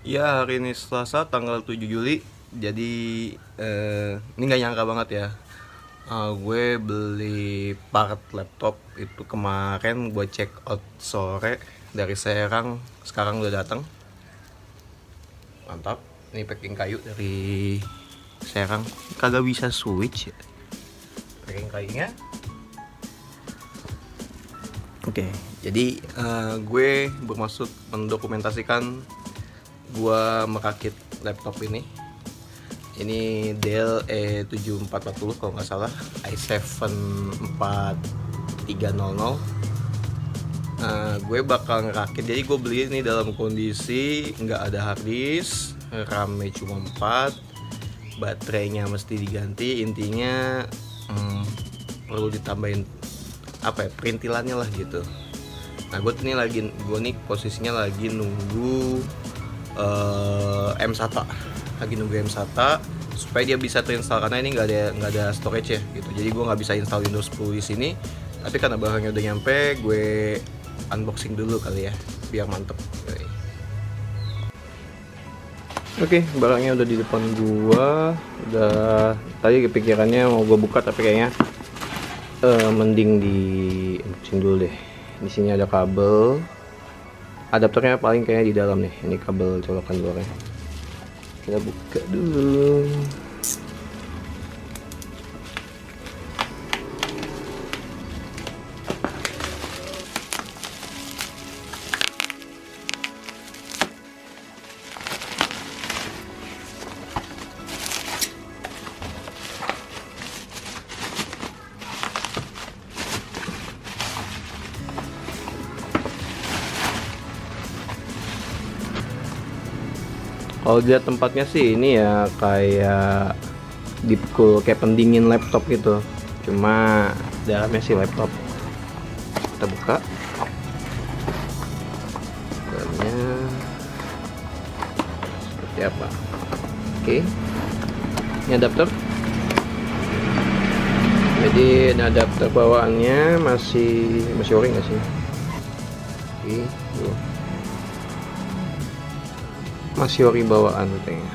Ya, hari ini Selasa tanggal 7 Juli. Jadi ini nggak nyangka banget ya. Gue beli part laptop itu kemarin, gue check out sore dari Serang, sekarang udah datang. Mantap. Ini packing kayu dari Serang. Kagak bisa switch ya. Packing kayunya. Oke, jadi gue bermaksud mendokumentasikan gua merakit laptop ini. Ini Dell E7440 kalau nggak salah, i7 4300. Gue bakal ngerakit, jadi gue beli ini dalam kondisi nggak ada hard disk, RAM-nya cuma 4, baterainya mesti diganti. Intinya perlu ditambahin apa ya, perintilannya lah gitu. Nah, gue nih posisinya lagi nunggu M-SATA, lagi nunggu M-SATA supaya dia bisa terinstall, karena ini nggak ada storage ya gitu. Jadi gue nggak bisa install Windows 10 di sini. Tapi karena barangnya udah nyampe, gue unboxing dulu kali ya, biar mantep. Oke, barangnya udah di depan gua. Udah, tadi kepikirannya mau gue buka tapi kayaknya mending di unboxing dulu deh. Di sini ada kabel. Adapternya paling kayaknya di dalam nih. Ini kabel colokan luarnya. Kita buka dulu. Kalau lihat tempatnya sih ini ya kayak deep cool, kayak pendingin laptop gitu. Cuma dalamnya sih laptop. Kita buka. Dalamnya seperti apa? Oke. Ini adapter. Jadi ini adapter bawaannya masih ori nggak sih? Oke, tuh. Masih ori bawaan katanya.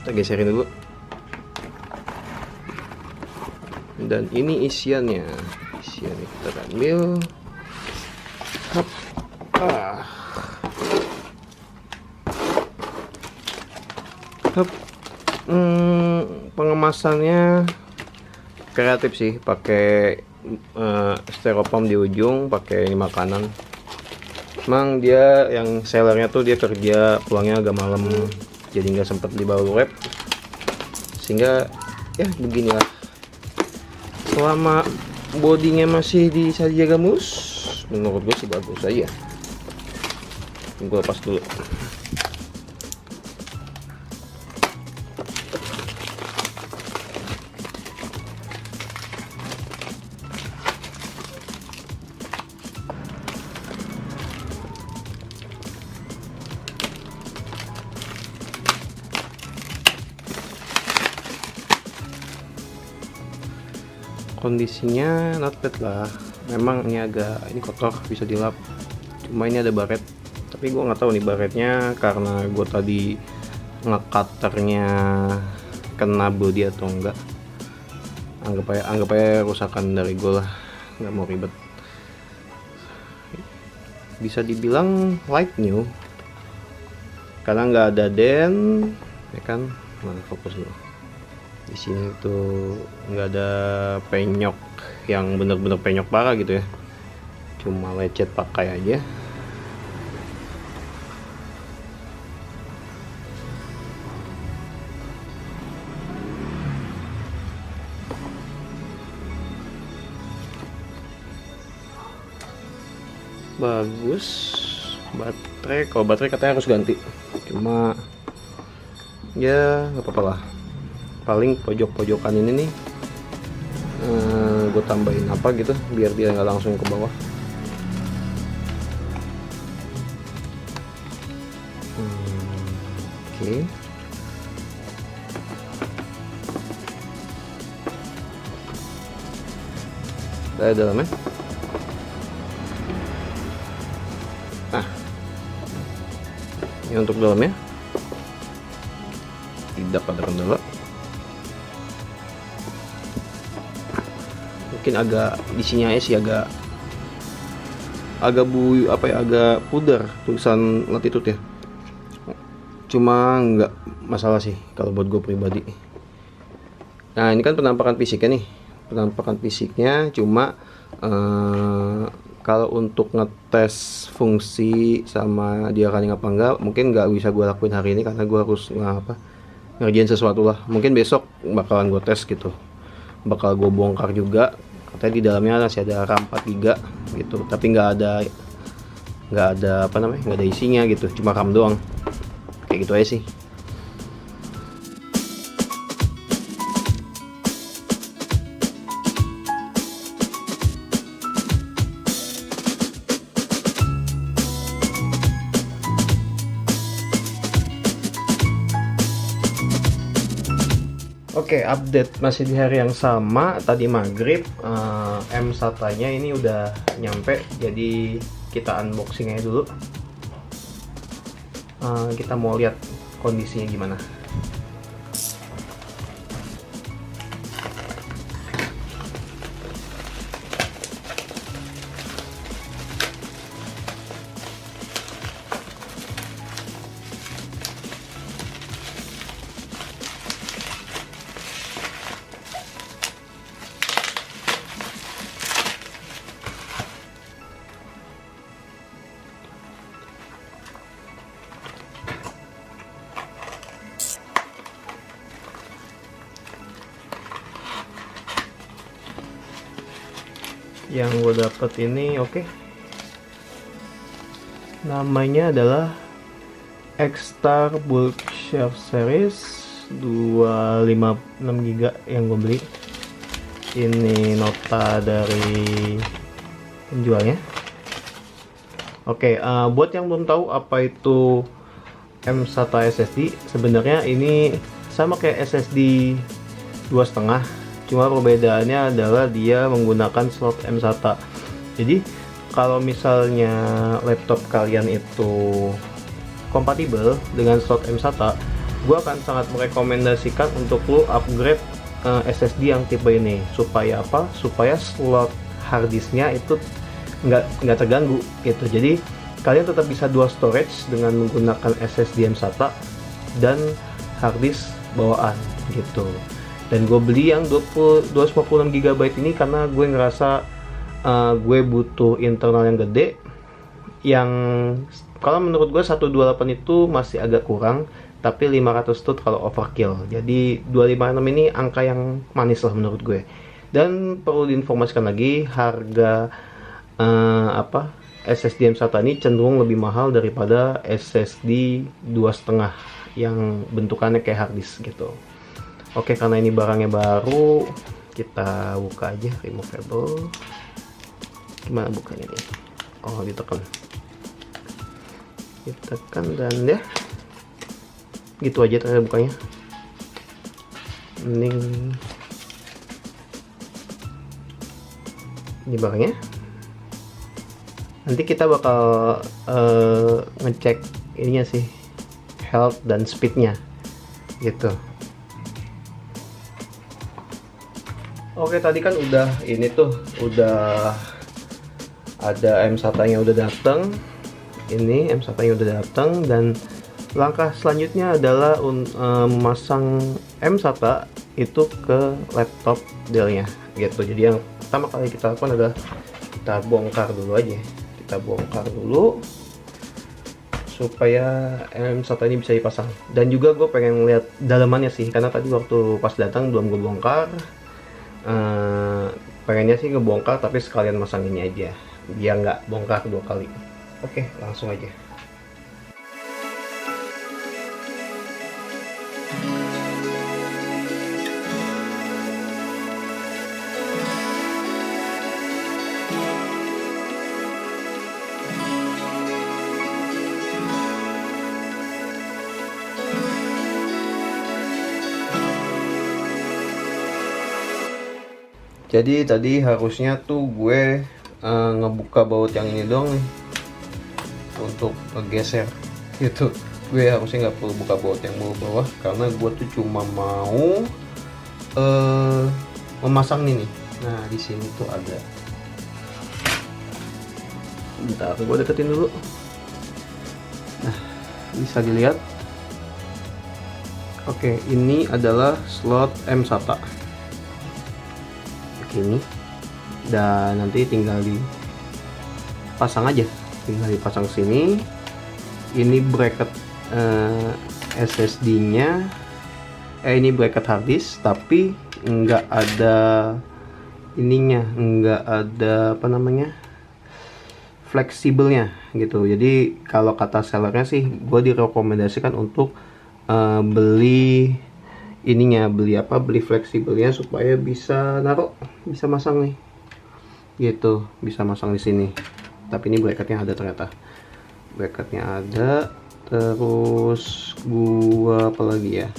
Kita geserin dulu. Dan ini isiannya kita ambil. Hap. Hap. Pengemasannya kreatif sih, pakai styrofoam di ujung, pakai makanan. Emang dia yang sellernya tuh dia kerja pulangnya agak malam, jadi nggak sempet dibawa web, sehingga ya beginilah. Selama bodinya masih bisa dijaga mulus, menurut gue sih bagus aja. Gue lepas dulu. Kondisinya not bad lah. Memang ini ini kotor, bisa dilap. Cuma ini ada baret, tapi gue nggak tahu nih baretnya karena gue tadi ngekaternya kena bodi atau enggak. Anggap aja rusakan dari gue lah, nggak mau ribet. Bisa dibilang light new karena nggak ada den, ya kan? Mana fokus dulu. Di sini tuh nggak ada penyok yang bener-bener penyok parah gitu ya, cuma lecet pakai aja. Bagus. Kalau baterai katanya harus ganti, cuma ya nggak apa-apa lah. Paling pojok-pojokan ini nih gue tambahin apa gitu biar dia nggak langsung ke bawah. Oke. Saya dalamnya. Ini untuk dalamnya tidak ada kendala. Mungkin agak di sini aja sih agak agak pudar tulisan latitude ya. Cuma nggak masalah sih kalau buat gue pribadi. Nah ini kan penampakan fisiknya nih, penampakan fisiknya. Cuma kalau untuk ngetes fungsi sama dia running apa enggak, mungkin nggak bisa gue lakuin hari ini karena gue harus ngerjain sesuatu lah. Mungkin besok bakalan gue tes gitu, bakal gue bongkar juga. Katanya di dalamnya masih ada RAM 4 GB gitu, tapi nggak ada nggak ada isinya gitu, cuma RAM doang. Kayak gitu aja sih. Oke, update masih di hari yang sama. Tadi maghrib M-SATA-nya ini udah nyampe, jadi kita unboxing aja dulu. Kita mau lihat kondisinya gimana. Yang gue dapet ini oke. Namanya adalah X-Star Bulk Share Series 256 GB yang gue beli. Ini nota dari penjualnya. Oke, buat yang belum tahu apa itu M-SATA SSD, sebenarnya ini sama kayak SSD 2,5, cuma perbedaannya adalah dia menggunakan slot M-SATA. Jadi kalau misalnya laptop kalian itu kompatibel dengan slot M-SATA, gue akan sangat merekomendasikan untuk lo upgrade SSD yang tipe ini. Supaya apa? Supaya slot harddisknya itu nggak terganggu gitu. Jadi kalian tetap bisa dual storage dengan menggunakan SSD M-SATA dan harddisk bawaan gitu. Dan gue beli yang 256 GB ini karena gue ngerasa gue butuh internal yang gede. Yang kalau menurut gue 128 itu masih agak kurang, tapi 500 itu kalau overkill. Jadi 256 ini angka yang manis lah menurut gue. Dan perlu diinformasikan lagi, harga SSD M-SATA ini cenderung lebih mahal daripada SSD 2,5 yang bentukannya kayak harddisk gitu. Oke, karena ini barangnya baru, kita buka aja removable. Gimana bukanya nih? Oh, ditekan dan ya gitu aja ternyata bukanya. Mending ini barangnya. Nanti kita bakal ngecek ininya sih, health dan speednya gitu. Oke, tadi kan udah ada M-SATA-nya udah datang. Ini M-SATA-nya udah datang, dan langkah selanjutnya adalah memasang M-SATA itu ke laptop Dell-nya gitu. Jadi yang pertama kali kita lakukan adalah kita bongkar dulu aja. Kita bongkar dulu supaya M-SATA ini bisa dipasang. Dan juga gue pengen lihat dalamannya sih, karena tadi waktu pas datang belum gue bongkar. Pengennya sih ngebongkar tapi sekalian masang ini aja biar nggak bongkar 2 kali. Oke, langsung aja. Jadi tadi harusnya tuh gue ngebuka baut yang ini doang nih untuk ngegeser gitu. gue harusnya nggak perlu buka baut yang bawah karena gue tuh cuma mau memasang ini nih. Nah di sini tuh ada, bentar gue deketin dulu. Nah bisa dilihat. Oke, ini adalah slot M SATA ini, dan nanti tinggal dipasang aja, tinggal dipasang sini. Ini bracket SSD nya, ini bracket hard disk, tapi nggak ada ininya, nggak ada apa namanya, fleksibelnya gitu. Jadi kalau kata sellernya sih, gue direkomendasikan untuk beli ininya, beli fleksibelnya supaya bisa naruh, bisa masang nih gitu, bisa masang di sini. Tapi ini bracketnya ada, ternyata bracketnya ada. Terus gua apa lagi ya,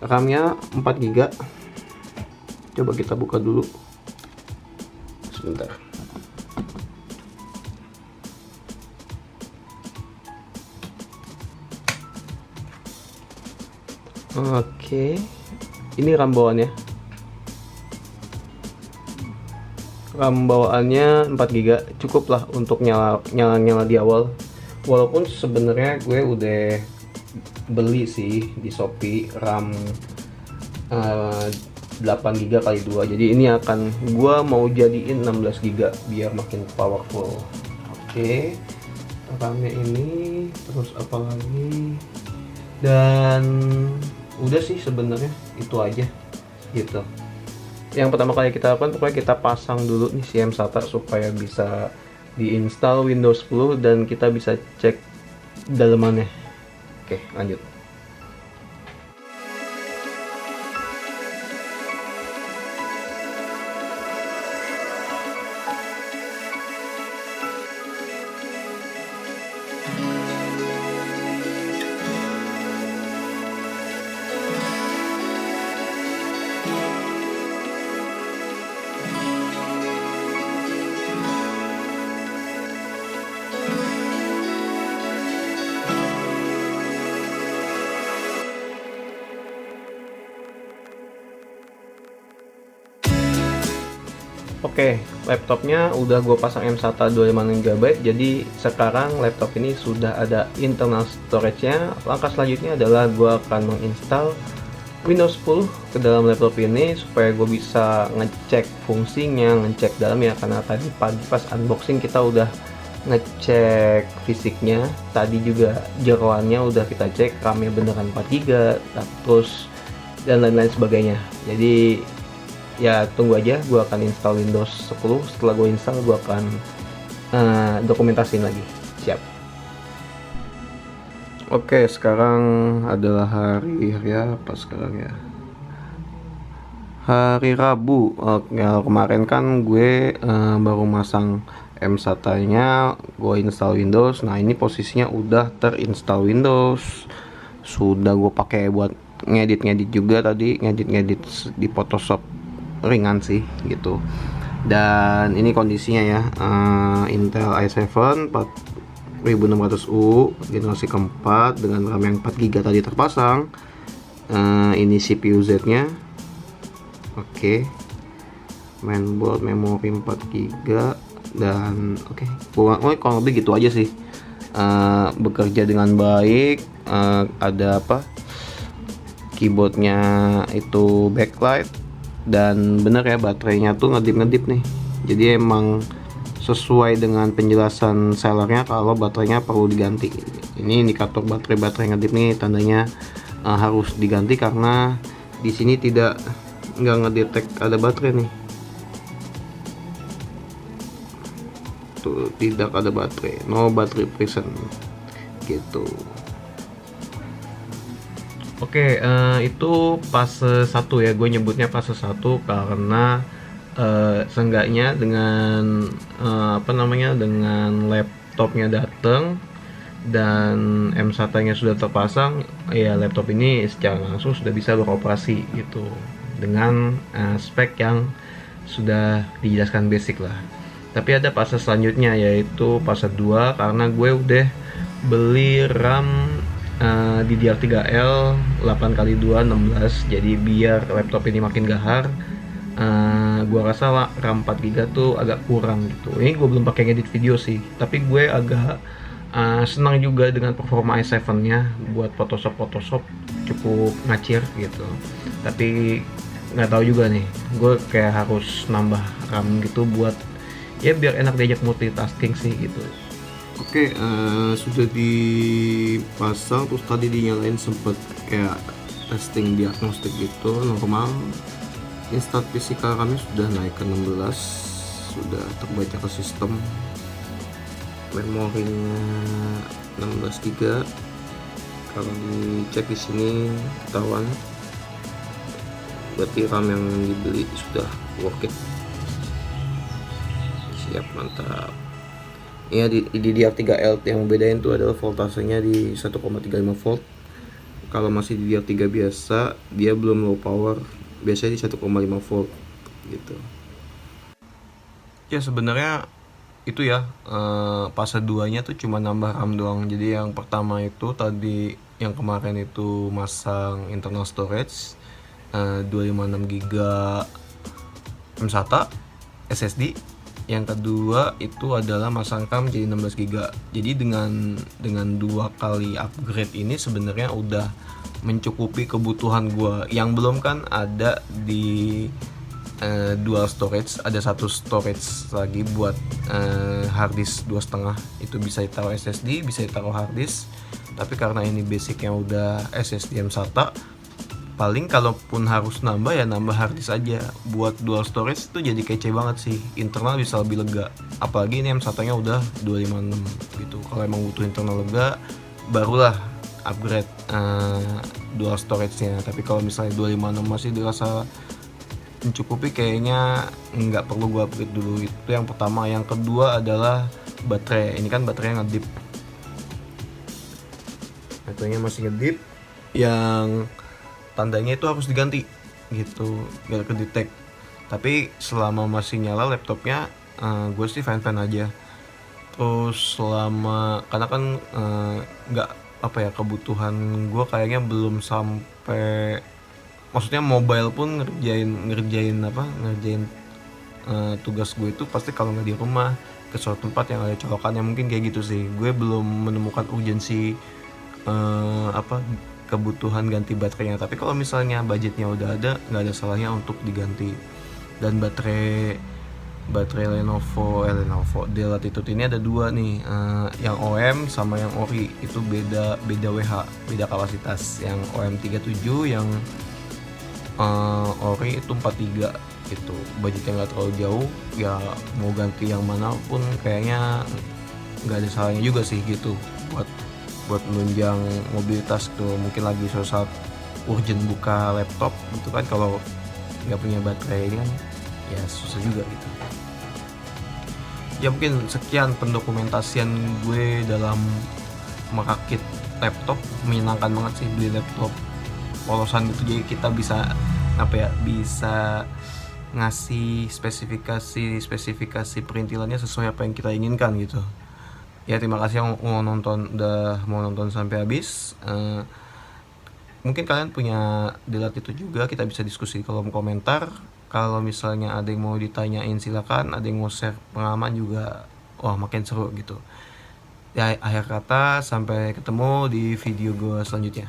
RAM-nya 4 GB. Coba kita buka dulu sebentar. Oke, ini RAM bawaannya. RAM bawaannya 4 GB, cukup lah untuk nyala di awal. Walaupun sebenarnya gue udah beli sih di Shopee RAM 8 GB kali 2. Jadi ini akan gue mau jadiin 16 GB biar makin powerful. Oke, RAM-nya ini, terus apa lagi? Dan udah sih sebenarnya itu aja gitu. Yang pertama kali kita lakukan, pokoknya kita pasang dulu nih si M SATA supaya bisa diinstal Windows 10 dan kita bisa cek dalemannya. Oke, lanjut. Oke, laptopnya udah gue pasang M SATA 25 GB. Jadi sekarang laptop ini sudah ada internal storage-nya. Langkah selanjutnya adalah gue akan menginstal Windows 10 ke dalam laptop ini supaya gue bisa ngecek fungsinya, ngecek dalamnya. Karena tadi pagi pas unboxing kita udah ngecek fisiknya. Tadi juga jeroannya udah kita cek, RAM-nya beneran 4 GB, terus dan lain-lain sebagainya. Jadi ya tunggu aja, gue akan install Windows 10. Setelah gue install, gue akan dokumentasiin lagi. Siap. Oke, sekarang adalah hari apa sekarang ya? Hari Rabu. Ya, kemarin kan gue baru masang M SATA-nya, gue install Windows. Nah ini posisinya udah terinstall Windows, sudah gue pakai buat ngedit juga tadi, ngedit di Photoshop ringan sih gitu. Dan ini kondisinya ya, Intel i7 4600U generasi keempat dengan RAM yang 4 GB tadi terpasang. Ini CPU Z nya. Oke, mainboard, memori 4 GB, dan oke, kurang lebih gitu aja sih. Bekerja dengan baik. Ada apa, keyboardnya itu backlight, dan bener ya baterainya tuh ngedip nih. Jadi emang sesuai dengan penjelasan sellernya kalau baterainya perlu diganti. Ini indikator baterai ngedip nih, tandanya harus diganti karena di sini nggak ngedetek ada baterai nih. Tuh, tidak ada baterai, no battery present gitu. Oke, itu fase 1 ya, gue nyebutnya fase 1 karena seenggaknya dengan dengan laptopnya datang dan M SATA-nya sudah terpasang, ya laptop ini secara langsung sudah bisa beroperasi gitu dengan spek yang sudah dijelaskan basic lah. Tapi ada fase selanjutnya, yaitu fase 2, karena gue udah beli RAM DDR3L 8x2 16, jadi biar laptop ini makin gahar. Gua rasa RAM 4 GB tuh agak kurang gitu. Ini gue belum pakai ngedit video sih, tapi gue agak senang juga dengan performa i7-nya. Buat Photoshop cukup ngacir gitu. Tapi nggak tahu juga nih, gue kayak harus nambah RAM gitu buat ya biar enak diajak multitasking sih gitu. Oke, sudah dipasang, terus tadi dinyalain sempet kayak testing diagnostik gitu, normal. Instant physical kami sudah naik ke 16, sudah terbaca ke sistem. Memorinya 16 GB. Kalau dicek di sini ketahuan, berarti RAM yang dibeli sudah worth it. Siap, mantap. Ya, di DDR3L yang bedain tuh adalah voltasenya di 1,35 volt. Kalau masih DDR3 biasa, dia belum low power, biasanya di 1,5 volt gitu. Ya sebenarnya itu ya, fase 2-nya tuh cuma nambah RAM doang. Jadi yang pertama itu tadi yang kemarin itu masang internal storage 256 GB M-SATA SSD. Yang kedua itu adalah masang RAM jadi 16 GB. Jadi dengan 2 kali upgrade ini sebenarnya udah mencukupi kebutuhan gua. Yang belum kan ada di dual storage, ada satu storage lagi buat harddisk 2,5. Itu bisa ditaruh SSD, bisa ditaruh harddisk. Tapi karena ini basicnya udah SSD M-SATA, paling kalaupun harus nambah ya nambah harddisk aja. Buat dual storage itu jadi kece banget sih, internal bisa lebih lega. Apalagi ini M-SATA-nya udah 256 gitu. Kalau emang butuh internal lega, barulah upgrade dual storage-nya. Tapi kalau misalnya 256 masih dirasa mencukupi, kayaknya nggak perlu gua upgrade dulu. Itu yang pertama. Yang kedua adalah baterai. Ini kan baterainya ngedip, baterainya masih ngedip, yang tandanya itu harus diganti gitu biar kedetek. Tapi selama masih nyala laptopnya, gue sih fan aja. Terus selama, karena kan nggak apa ya, kebutuhan gue kayaknya belum sampai, maksudnya mobile pun ngerjain tugas gue itu pasti kalau nggak di rumah ke suatu tempat yang ada colokannya, mungkin kayak gitu sih. Gue belum menemukan urgensi kebutuhan ganti baterainya. Tapi kalau misalnya budgetnya udah ada, nggak ada salahnya untuk diganti. Dan baterai Lenovo Dell Latitude ini ada dua nih, yang OM sama yang ori. Itu beda WH, beda kapasitas. Yang OM 37, yang ori itu 43 gitu. Budgetnya nggak terlalu jauh ya, mau ganti yang mana pun kayaknya nggak ada salahnya juga sih gitu, buat menunjang mobilitas tuh. Mungkin lagi suatu saat urgent buka laptop gitu kan, kalau nggak punya baterai ini kan ya susah juga gitu. Ya mungkin sekian pendokumentasian gue dalam merakit laptop. Menyenangkan banget sih beli laptop polosan gitu, jadi kita bisa bisa ngasih spesifikasi perintilannya sesuai apa yang kita inginkan gitu. Ya terima kasih yang udah mau nonton sampai habis. Mungkin kalian punya Dell itu juga, kita bisa diskusi di kolom komentar. Kalau misalnya ada yang mau ditanyain silakan, ada yang mau share pengalaman juga, wah makin seru gitu. Ya akhir kata, sampai ketemu di video gue selanjutnya.